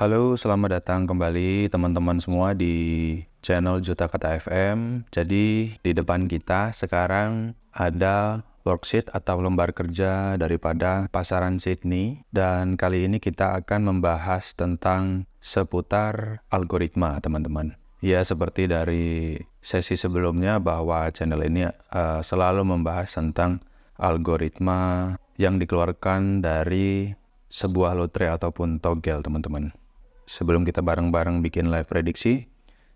Halo, selamat datang kembali teman-teman semua di channel Juta Kata FM. Jadi di depan kita sekarang ada worksheet atau lembar kerja daripada pasaran Sydney. Dan kali ini kita akan membahas tentang seputar algoritma, teman-teman. Ya, seperti dari sesi sebelumnya bahwa channel ini selalu membahas tentang algoritma yang dikeluarkan dari sebuah lotre ataupun togel, teman-teman. Sebelum kita bareng-bareng bikin live prediksi,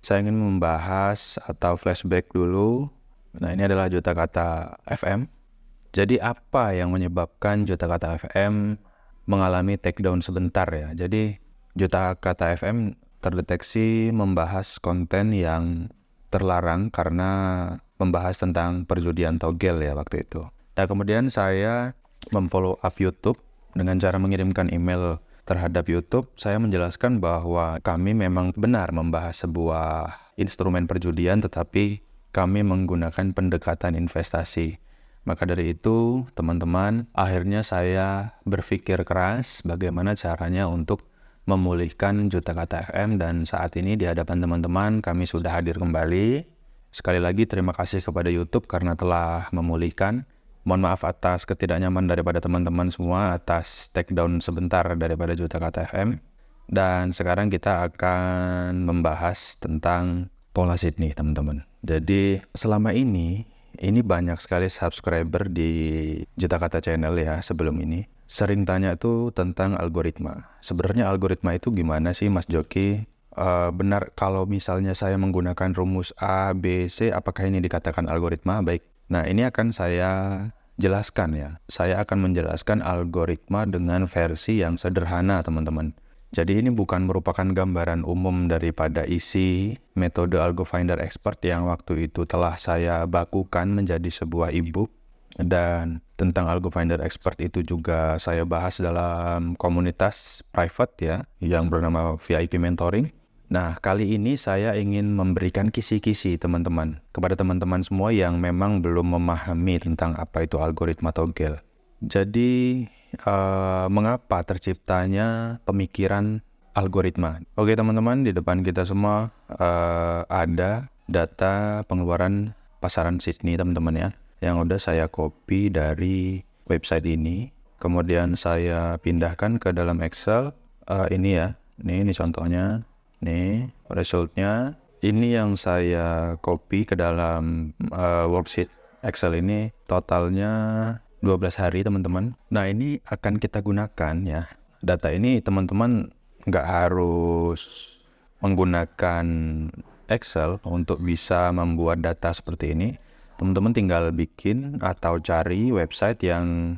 saya ingin membahas atau flashback dulu. Nah, ini adalah Juta Kata FM. Jadi apa yang menyebabkan Juta Kata FM mengalami takedown sebentar ya? Jadi Juta Kata FM terdeteksi membahas konten yang terlarang karena membahas tentang perjudian togel ya waktu itu. Nah, kemudian saya memfollow up YouTube dengan cara mengirimkan email terhadap YouTube. Saya menjelaskan bahwa kami memang benar membahas sebuah instrumen perjudian, tetapi kami menggunakan pendekatan investasi. Maka dari itu, teman-teman, akhirnya saya berpikir keras bagaimana caranya untuk memulihkan Juta Kata FM, dan saat ini di hadapan teman-teman kami sudah hadir kembali. Sekali lagi terima kasih kepada YouTube karena telah memulihkan. Mohon maaf atas ketidaknyaman daripada teman-teman semua atas takedown sebentar daripada Juta Kata FM. Dan sekarang kita akan membahas tentang pola Sydney, teman-teman. Jadi selama ini banyak sekali subscriber di Juta Kata Channel ya sebelum ini. Sering tanya tuh tentang algoritma. Sebenarnya algoritma itu gimana sih, Mas Joki? Benar kalau misalnya saya menggunakan rumus A, B, C, apakah ini dikatakan algoritma? Baik. Nah, ini akan saya jelaskan ya. Saya akan menjelaskan algoritma dengan versi yang sederhana, teman-teman. Jadi ini bukan merupakan gambaran umum daripada isi metode AlgoFinder Expert yang waktu itu telah saya bakukan menjadi sebuah e-book. Dan tentang AlgoFinder Expert itu juga saya bahas dalam komunitas private ya, yang bernama VIP Mentoring. Nah, kali ini saya ingin memberikan kisi-kisi teman-teman kepada teman-teman semua yang memang belum memahami tentang apa itu algoritma togel. Jadi, mengapa terciptanya pemikiran algoritma? Oke teman-teman, di depan kita semua ada data pengeluaran pasaran Sydney, teman-teman ya, yang udah saya copy dari website ini. Kemudian saya pindahkan ke dalam Excel. Ini ya, ini contohnya. Nih, resultnya ini yang saya copy ke dalam worksheet Excel ini, totalnya 12 hari teman-teman. Nah, ini akan kita gunakan ya. Data ini teman-teman nggak harus menggunakan Excel untuk bisa membuat data seperti ini. Teman-teman tinggal bikin atau cari website yang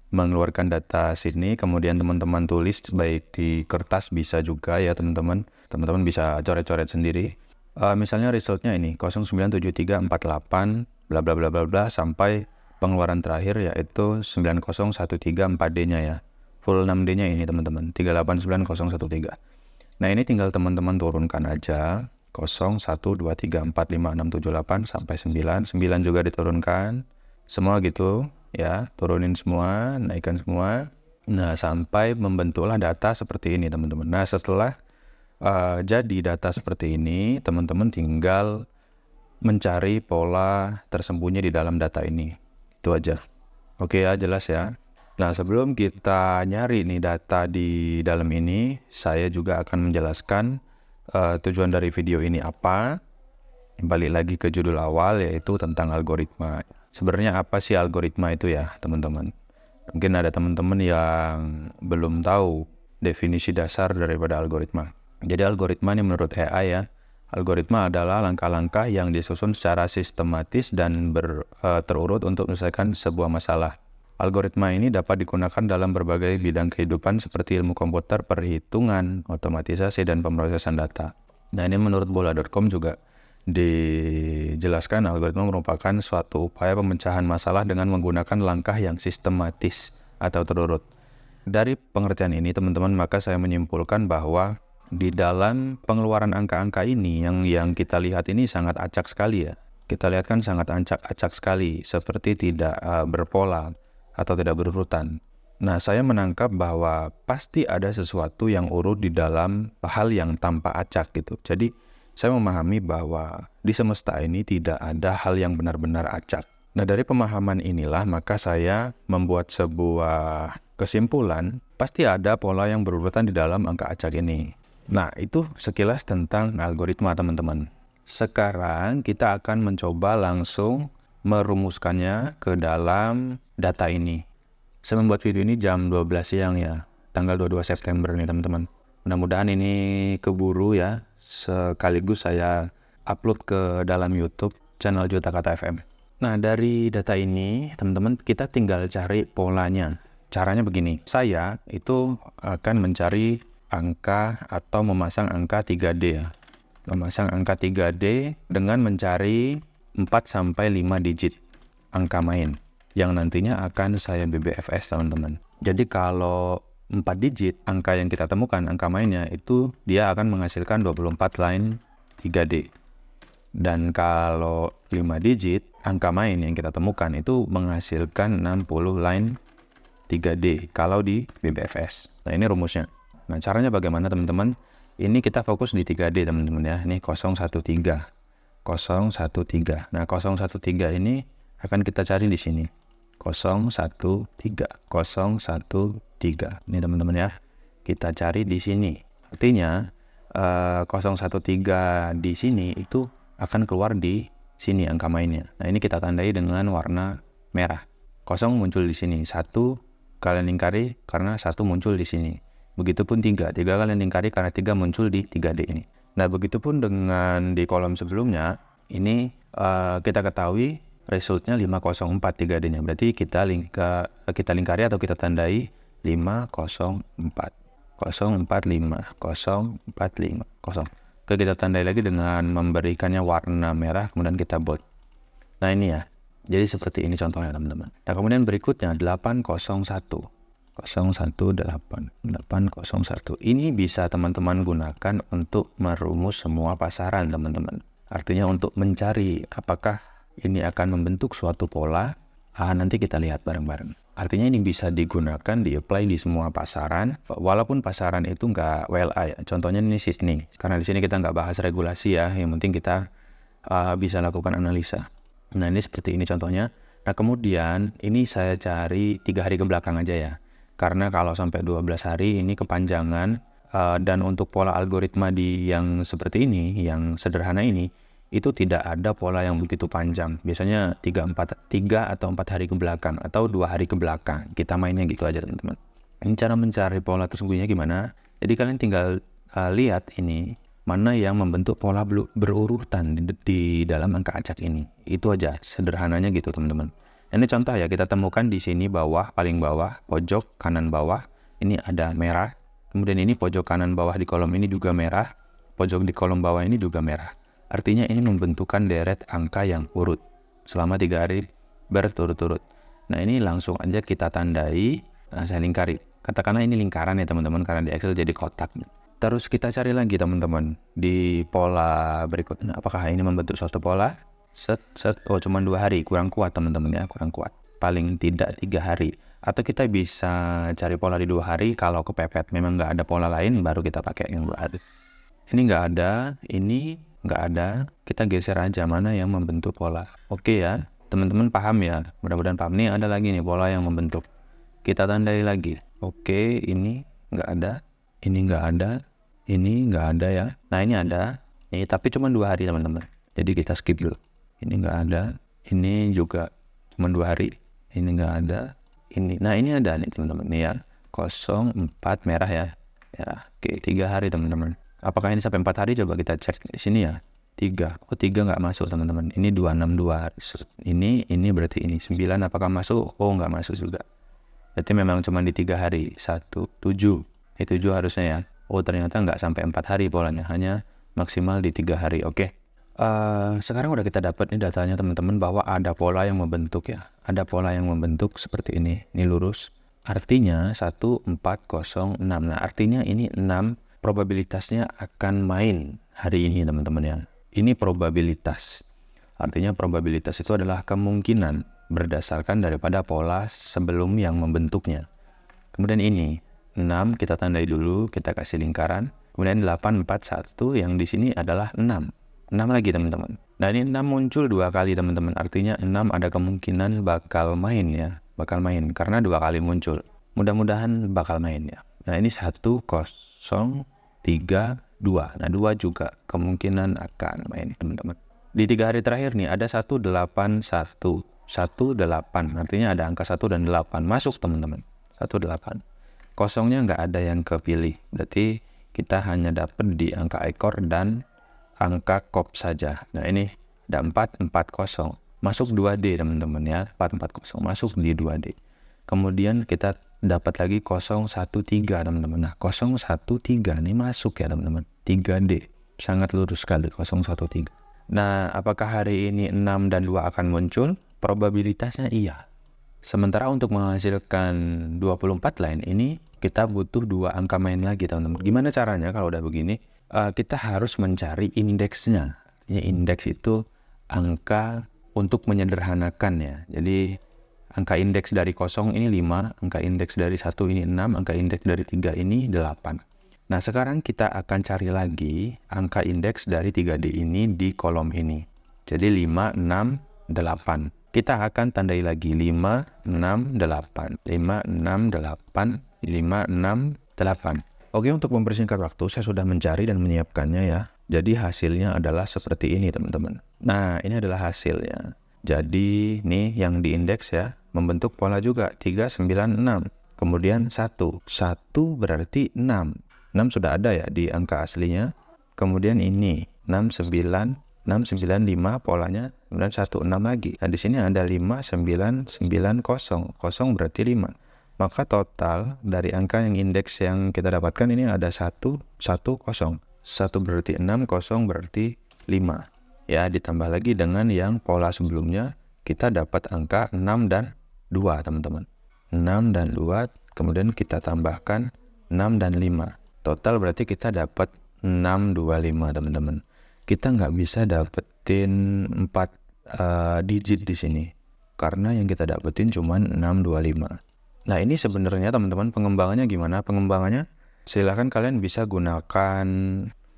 mengeluarkan data sini, kemudian teman-teman tulis baik di kertas bisa juga ya teman-teman. Teman-teman bisa coret-coret sendiri. Misalnya resultnya ini 097348 bla bla bla bla bla sampai pengeluaran terakhir yaitu 90134D-nya ya. Full 6D-nya ini teman-teman, 389013. Nah, ini tinggal teman-teman turunkan aja 01234567 sampai 9. 9 juga diturunkan. Semua gitu ya, turunin semua, naikkan semua. Nah, sampai membentuklah data seperti ini teman-teman. Nah, setelah jadi data seperti ini, teman-teman tinggal mencari pola tersembunyi di dalam data ini. Itu aja. Oke ya, jelas ya. Nah, sebelum kita nyari nih data di dalam ini, saya juga akan menjelaskan tujuan dari video ini apa. Balik lagi ke judul awal, yaitu tentang algoritma. Sebenarnya apa sih algoritma itu ya, teman-teman? Mungkin ada teman-teman yang belum tahu definisi dasar daripada algoritma. Jadi algoritma ini menurut AI ya, algoritma adalah langkah-langkah yang disusun secara sistematis dan terurut untuk menyelesaikan sebuah masalah. Algoritma ini dapat digunakan dalam berbagai bidang kehidupan seperti ilmu komputer, perhitungan, otomatisasi, dan pemrosesan data. Nah, ini menurut bola.com juga dijelaskan algoritma merupakan suatu upaya pemecahan masalah dengan menggunakan langkah yang sistematis atau terurut. Dari pengertian ini teman-teman, maka saya menyimpulkan bahwa di dalam pengeluaran angka-angka ini yang kita lihat ini sangat acak sekali ya. Kita lihat kan sangat acak sekali, seperti tidak berpola atau tidak berurutan. Nah, saya menangkap bahwa pasti ada sesuatu yang urut di dalam hal yang tanpa acak gitu. Jadi, saya memahami bahwa di semesta ini tidak ada hal yang benar-benar acak. Nah, dari pemahaman inilah maka saya membuat sebuah kesimpulan, pasti ada pola yang berurutan di dalam angka acak ini. Nah, itu sekilas tentang algoritma, teman-teman. Sekarang kita akan mencoba langsung merumuskannya ke dalam data ini. Saya membuat video ini jam 12 siang ya, tanggal 22 September nih teman-teman. Mudah-mudahan ini keburu ya, sekaligus saya upload ke dalam YouTube channel Juta Kata FM. Nah, dari data ini teman-teman kita tinggal cari polanya. Caranya begini, saya itu akan mencari angka atau memasang angka 3D ya. Memasang angka 3D dengan mencari 4-5 digit angka main yang nantinya akan saya BBFS teman-teman. Jadi kalau 4 digit angka yang kita temukan, angka mainnya itu dia akan menghasilkan 24 line 3D. Dan kalau 5 digit angka main yang kita temukan itu menghasilkan 60 line 3D kalau di BBFS. Nah, ini rumusnya. Nah, caranya bagaimana teman-teman? Ini kita fokus di 3D teman-teman ya. Ini 013. 013. Nah, 013 ini akan kita cari di sini. 013. 013. Ini teman-teman ya. Kita cari di sini. Artinya 013 di sini itu akan keluar di sini angka mainnya. Nah, ini kita tandai dengan warna merah. 0 muncul di sini. 1 kalian lingkari karena 1 muncul di sini. Begitupun 3 kalian lingkari karena 3 muncul di 3D ini. Nah, begitupun dengan di kolom sebelumnya, ini kita ketahui resultnya 504 3D-nya. Berarti kita lingkari atau kita tandai 504. 045, 045, 0. Oke, kita tandai lagi dengan memberikannya warna merah, kemudian kita bold. Nah, ini ya. Jadi seperti ini contohnya, teman-teman. Nah, kemudian berikutnya 801. 801. Ini bisa teman-teman gunakan untuk merumus semua pasaran, teman-teman. Artinya untuk mencari apakah ini akan membentuk suatu pola. Nanti kita lihat bareng-bareng. Artinya ini bisa digunakan, di-apply di semua pasaran, walaupun pasaran itu nggak WLA ya. Contohnya ini sini, karena di sini kita nggak bahas regulasi ya, yang penting kita bisa lakukan analisa. Nah, ini seperti ini contohnya. Nah, kemudian ini saya cari 3 hari ke belakang aja ya, karena kalau sampai 12 hari ini kepanjangan, dan untuk pola algoritma yang seperti ini, yang sederhana ini, itu tidak ada pola yang begitu panjang. Biasanya 3 atau 4 hari ke belakang atau 2 hari ke belakang. Kita mainnya gitu aja teman-teman. Ini cara mencari pola tersembunyinya gimana? Jadi kalian tinggal lihat ini mana yang membentuk pola berurutan di dalam angka acak ini. Itu aja sederhananya gitu teman-teman. Ini contoh ya, kita temukan di sini paling bawah, pojok kanan bawah, ini ada merah. Kemudian ini pojok kanan bawah di kolom ini juga merah. Pojok di kolom bawah ini juga merah. Artinya ini membentukkan deret angka yang urut selama 3 hari berturut-turut. Nah, ini langsung aja kita tandai. Nah, saya lingkari. Katakanlah ini lingkaran ya teman-teman, karena di Excel jadi kotak. Terus kita cari lagi teman-teman di pola berikutnya. Apakah ini membentuk suatu pola? Oh, cuma 2 hari. Kurang kuat teman-teman ya, kurang kuat. Paling tidak 3 hari. Atau kita bisa cari pola di 2 hari. Kalau kepepet memang nggak ada pola lain, baru kita pakai yang berarti. Ini nggak ada, ini nggak ada, kita geser aja mana yang membentuk pola. Oke ya, teman-teman paham ya, mudah-mudahan paham. Nih ada lagi nih pola yang membentuk, kita tandai lagi. Oke, ini nggak ada, ini nggak ada, ini nggak ada ya. Nah, ini ada, ini tapi cuma 2 hari teman-teman, jadi kita skip dulu. Ini nggak ada, ini juga cuma 2 hari, ini nggak ada, ini. Nah, ini ada nih teman-teman nih ya, 04 merah ya, merah. Oke, 3 hari teman-teman. Apakah ini sampai 4 hari? Coba kita cek di sini ya. 3. Oh, 3 nggak masuk teman-teman. Ini 262. Ini berarti ini. 9 apakah masuk? Oh, nggak masuk juga. Berarti memang cuma di 3 hari. 1, 7. Ini 7 harusnya ya. Oh, ternyata nggak sampai 4 hari polanya. Hanya maksimal di 3 hari. Oke. Sekarang udah kita dapat nih datanya teman-teman bahwa ada pola yang membentuk ya. Ada pola yang membentuk seperti ini. Ini lurus. Artinya 1406. Nah, artinya ini 6 probabilitasnya akan main hari ini teman-teman ya. Ini probabilitas. Artinya probabilitas itu adalah kemungkinan berdasarkan daripada pola sebelum yang membentuknya. Kemudian ini 6 kita tandai dulu, kita kasih lingkaran. Kemudian 8, 4, 1 yang di sini adalah 6. 6 lagi teman-teman. Nah ini 6 muncul 2 kali teman-teman. Artinya 6 ada kemungkinan bakal main ya. Bakal main karena 2 kali muncul. Mudah-mudahan bakal main ya. Nah ini 1, 0, 3, 2. Nah 2 juga kemungkinan akan main teman-teman. Di 3 hari terakhir nih ada 1, 8, 1. 1, 8. Artinya ada angka 1 dan 8. Masuk teman-teman. 1, 8. Kosongnya nggak ada yang kepilih. Berarti kita hanya dapat di angka ekor dan angka kop saja. Nah ini ada 4, 4, 0. Masuk 2D teman-teman ya. 4, 4, 0. Masuk di 2D. Kemudian kita dapat lagi 0, 1, 3 teman-teman. Nah 0, 1, 3 ini masuk ya teman-teman. 3D. Sangat lurus sekali 0, 1, 3. Nah apakah hari ini 6 dan 2 akan muncul? Probabilitasnya iya. Sementara untuk menghasilkan 24 line ini kita butuh 2 angka main lagi teman-teman. Gimana caranya kalau udah begini? Kita harus mencari indeksnya. Ya, indeks itu angka untuk menyederhanakan ya. Jadi angka indeks dari 0 ini 5, angka indeks dari 1 ini 6, angka indeks dari 3 ini 8. Nah sekarang kita akan cari lagi angka indeks dari 3D ini di kolom ini. Jadi 5, 6, 8. Kita akan tandai lagi 5, 6, 8, 5, 6, 8, 5, 6, 8. Oke, untuk mempersingkat waktu, saya sudah mencari dan menyiapkannya ya. Jadi hasilnya adalah seperti ini teman-teman. Nah, ini adalah hasilnya. Jadi, nih yang diindeks ya, membentuk pola juga, 3, 9, 6. Kemudian 1. 1 berarti 6. 6 sudah ada ya di angka aslinya. Kemudian ini, 6, 9, 6, 9, 5 polanya, kemudian 1, 6 lagi. Nah di sini ada 5, 9, 9, 0. 0 berarti 5. Maka total dari angka yang indeks yang kita dapatkan ini ada 1, 1, 0. 1 berarti 6, 0 berarti 5. Ya ditambah lagi dengan yang pola sebelumnya, kita dapat angka 6 dan 2 teman-teman. 6 dan 2, kemudian kita tambahkan 6 dan 5. Total berarti kita dapat 6, 2, 5 teman-teman. Kita nggak bisa dapetin 4 digit di sini karena yang kita dapetin cuma 6, 2, 5. Nah ini sebenarnya teman-teman pengembangannya gimana? Pengembangannya silahkan kalian bisa gunakan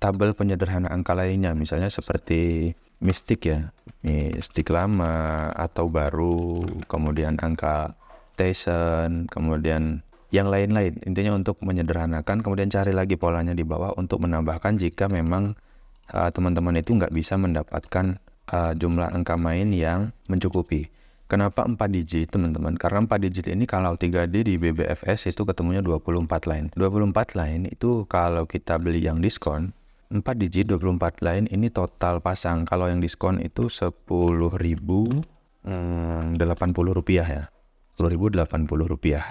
tabel penyederhana angka lainnya, misalnya seperti mistik ya, mistik lama atau baru, kemudian angka Tyson, kemudian yang lain-lain. Intinya untuk menyederhanakan, kemudian cari lagi polanya di bawah untuk menambahkan jika memang teman-teman itu nggak bisa mendapatkan jumlah angka main yang mencukupi. Kenapa 4 digit teman-teman? Karena 4 digit ini kalau 3D di BBFS itu ketemunya 24 line. 24 line itu kalau kita beli yang diskon, 4 digit 24 line ini total pasang. Kalau yang diskon itu 10.080 rupiah ya. 10.080 rupiah.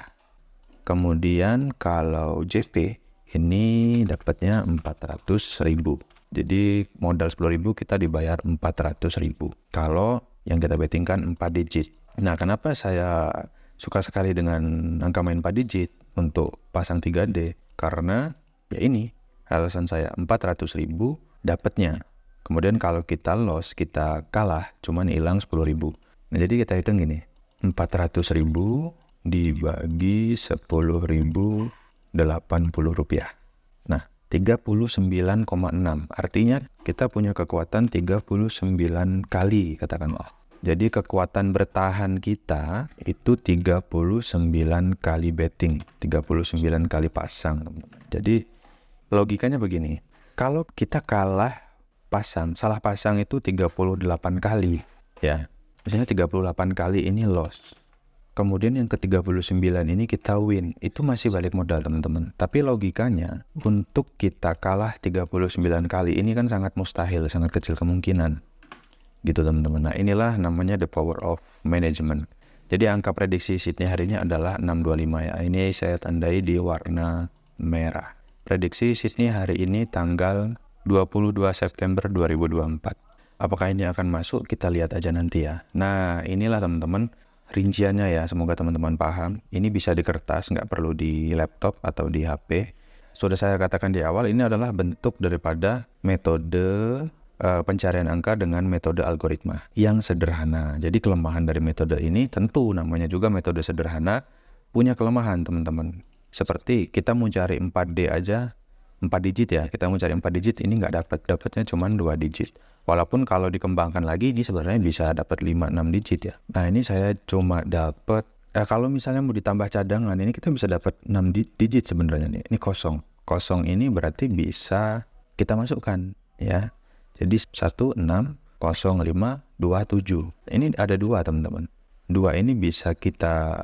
Kemudian kalau JP ini dapatnya 400.000. Jadi modal 10.000 kita dibayar 400.000. Kalau yang kita bettingkan 4 digit. Nah kenapa saya suka sekali dengan angka main 4 digit untuk pasang 3D? Karena ya ini alasan saya, 400.000 dapatnya. Kemudian kalau kita loss, kita kalah, cuman hilang 10.000. Nah jadi kita hitung gini, 400.000 dibagi 10.080 rupiah. Nah 39,6. Artinya kita punya kekuatan 39 kali katakanlah. Jadi kekuatan bertahan kita itu 39 kali betting, 39 kali pasang, teman-teman. Jadi logikanya begini. Kalau kita kalah pasang, salah pasang itu 38 kali ya. Misalnya 38 kali ini loss. Kemudian yang ke-39 ini kita win, itu masih balik modal teman-teman. Tapi logikanya untuk kita kalah 39 kali ini kan sangat mustahil, sangat kecil kemungkinan. Gitu teman-teman. Nah inilah namanya the power of management. Jadi angka prediksi Sydney hari ini adalah 625 ya. Ini saya tandai di warna merah. Prediksi Sydney hari ini tanggal 22 September 2024. Apakah ini akan masuk? Kita lihat aja nanti ya. Nah inilah teman-teman rinciannya ya, semoga teman-teman paham. Ini bisa di kertas, nggak perlu di laptop atau di HP. Sudah saya katakan di awal, ini adalah bentuk daripada metode pencarian angka dengan metode algoritma yang sederhana. Jadi kelemahan dari metode ini tentu namanya juga metode sederhana punya kelemahan teman-teman. Seperti kita mau cari 4D aja, 4 digit ya, kita mau cari 4 digit ini nggak dapat, dapatnya cuma 2 digit. Walaupun kalau dikembangkan lagi ini sebenarnya bisa dapat 5-6 digit ya. Nah ini saya cuma dapat, kalau misalnya mau ditambah cadangan ini kita bisa dapat 6 digit sebenarnya nih. Ini kosong. Kosong ini berarti bisa kita masukkan ya. Jadi 160527. Ini ada 2 teman-teman. 2 ini bisa kita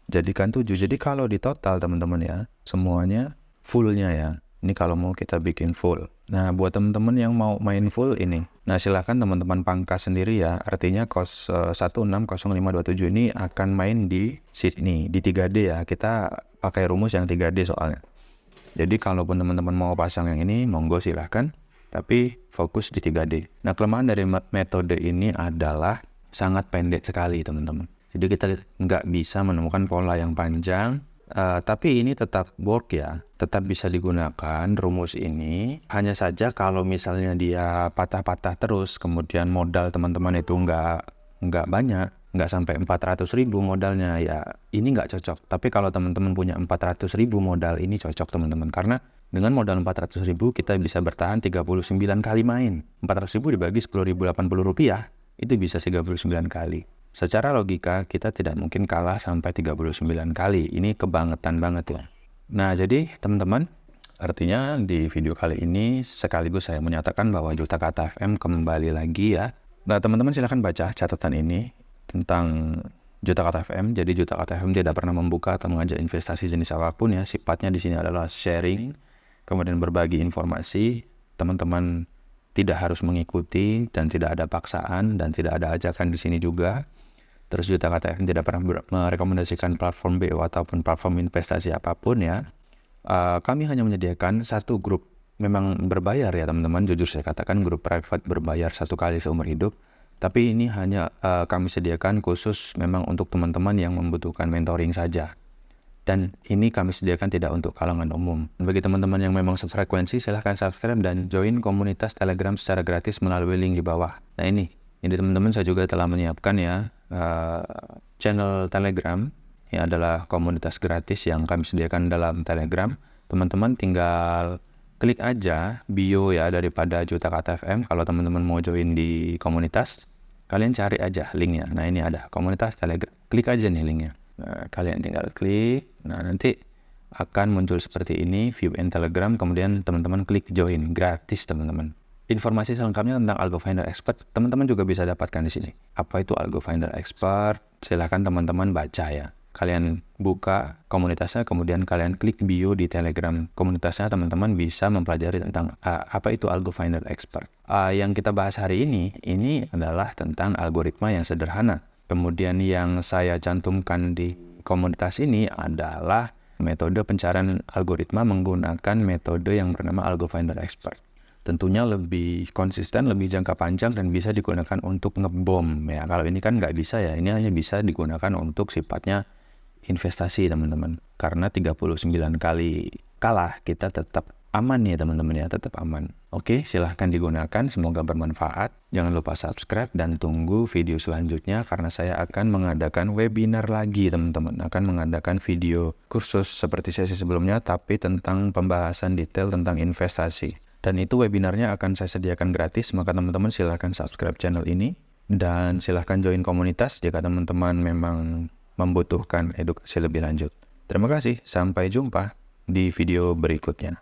jadikan 7. Jadi kalau di total teman-teman ya, semuanya fullnya ya. Ini kalau mau kita bikin full. Nah buat teman-teman yang mau main full ini, nah silahkan teman-teman pangkas sendiri ya. Artinya 160527 ini akan main di Sydney, di 3D ya. Kita pakai rumus yang 3D soalnya. Jadi kalaupun teman-teman mau pasang yang ini, monggo silahkan. Tapi fokus di 3D. Nah kelemahan dari metode ini adalah sangat pendek sekali teman-teman. Jadi kita nggak bisa menemukan pola yang panjang. Tapi ini tetap work ya, tetap bisa digunakan rumus ini. Hanya saja kalau misalnya dia patah-patah terus, kemudian modal teman-teman itu nggak banyak, nggak sampai 400.000 modalnya, ya ini nggak cocok. Tapi kalau teman-teman punya 400.000 modal, ini cocok teman-teman. Karena dengan modal 400.000 kita bisa bertahan 39 kali main. 400.000 dibagi 10.080 rupiah, itu bisa 39 kali. Secara logika kita tidak mungkin kalah sampai 39 kali. Ini kebangetan banget ya. Nah jadi teman-teman, artinya di video kali ini sekaligus saya menyatakan bahwa Juta Kata FM kembali lagi ya. Nah teman-teman silahkan baca catatan ini tentang Juta Kata FM. Jadi Juta Kata FM tidak pernah membuka atau mengajak investasi jenis apapun ya. Sifatnya di sini adalah sharing, kemudian berbagi informasi. Teman-teman tidak harus mengikuti dan tidak ada paksaan dan tidak ada ajakan di sini juga. Terus Juta Kata FM tidak pernah merekomendasikan platform BO ataupun platform investasi apapun ya. Kami hanya menyediakan satu grup, memang berbayar ya teman-teman, jujur saya katakan grup private berbayar 1 kali seumur hidup. Tapi ini hanya kami sediakan khusus memang untuk teman-teman yang membutuhkan mentoring saja. Dan ini kami sediakan tidak untuk kalangan umum. Bagi teman-teman yang memang sefrekuensi, silahkan subscribe dan join komunitas Telegram secara gratis melalui link di bawah. Nah ini teman-teman saya juga telah menyiapkan ya channel Telegram. Ini adalah komunitas gratis yang kami sediakan dalam Telegram. Teman-teman tinggal klik aja bio ya daripada Juta Kata FM. Kalau teman-teman mau join di komunitas, kalian cari aja linknya. Nah ini ada komunitas Telegram. Klik aja nih linknya. Nah, kalian tinggal klik. Nah nanti akan muncul seperti ini, view in Telegram. Kemudian teman-teman klik join, gratis teman-teman. Informasi selengkapnya tentang Algo Finder Expert teman-teman juga bisa dapatkan di sini. Apa itu Algo Finder Expert? Silahkan teman-teman baca ya. Kalian buka komunitasnya, kemudian kalian klik bio di Telegram komunitasnya, teman-teman bisa mempelajari tentang apa itu Algo Finder Expert. Yang kita bahas hari ini adalah tentang algoritma yang sederhana. Kemudian yang saya cantumkan di komunitas ini adalah metode pencarian algoritma menggunakan metode yang bernama Algo Finder Expert. Tentunya lebih konsisten, lebih jangka panjang, dan bisa digunakan untuk ngebom ya. Kalau ini kan nggak bisa ya, ini hanya bisa digunakan untuk sifatnya investasi teman-teman. Karena 39 kali kalah kita tetap aman ya teman-teman ya, tetap aman. Oke, silahkan digunakan, semoga bermanfaat. Jangan lupa subscribe dan tunggu video selanjutnya karena saya akan mengadakan webinar lagi teman-teman. Akan mengadakan video kursus seperti sesi sebelumnya tapi tentang pembahasan detail tentang investasi. Dan itu webinarnya akan saya sediakan gratis, maka teman-teman silahkan subscribe channel ini. Dan silahkan join komunitas jika teman-teman memang membutuhkan edukasi lebih lanjut. Terima kasih, sampai jumpa di video berikutnya.